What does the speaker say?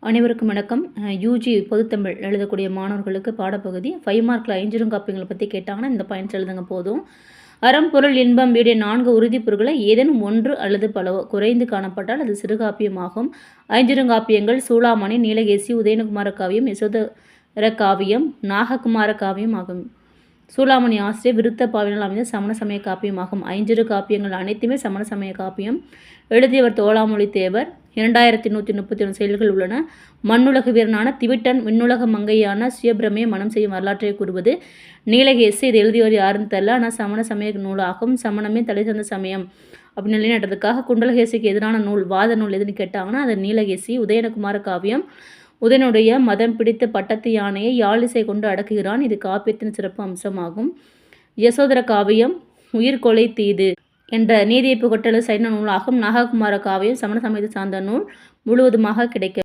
அனைவருக்கும் வணக்கம். யூஜி பொதுத்தமிழ் எழுதக்கூடிய மாணவர்களுக்கு பாடப்பகுதி 5 மார்க்கில் ஐஞ்சிறுங்காப்பியங்களை பற்றி கேட்டாங்கன்னா இந்த பாயிண்ட்ஸ் எழுதுங்க போதும். அறம், பொருள், இன்பம் வீடிய 4 உறுதிப்பொருள்களை ஏதேனும் ஒன்று அல்லது பலவோ குறைந்து காணப்பட்டால் அது சிறுகாப்பியமாகும். ஐஞ்சிறுங்காப்பியங்கள் சூளாமணி, நீலகேசி, உதயகுமார காவியம், யசோதர காவியம், நாககுமார காவியம் ஆகும். சூளாமணி ஆசிரியர் விருத்த பாவினால் அமைந்த சமண சமய காப்பியமாகும். ஐஞ்சிறு காப்பியங்கள் அனைத்துமே சமண சமய காப்பியம். எழுதியவர் தோளாமொழி தேவர். 2131 செயல்கள் உள்ளன. மண்ணுலக வீரனான திவிட்டன் விண்ணுலக மங்கையான சுயபிரமையை மனம் செய்யும் வரலாற்றை கூறுவது நீலகேசி. இது எழுதியவர் யாருன்னு தெரியல, ஆனால் சமண சமய நூலாகும். சமணமே தலை சிறந்த சமயம் அப்படின்னு நிலைநாட்டுறதுக்காக குண்டலகேசிக்கு எதிரான நூல், வாத நூல் எதுன்னு கேட்டாங்கன்னா அது நீலகேசி. உதயகுமார காவியம். உதயனுடைய மதம் பிடித்த பட்டத்து யானையை யாழிசை கொண்டு அடக்குகிறான். இது காப்பியத்தின் சிறப்பு அம்சமாகும். யசோதர காவியம் உயிர்கொலை தீது என்ற நீதியை புகட்டல் சைன நூலாகும். நாககுமார காவியம் சமண சமயத்தை சார்ந்த நூல் முழுவதுமாக கிடைக்கும்.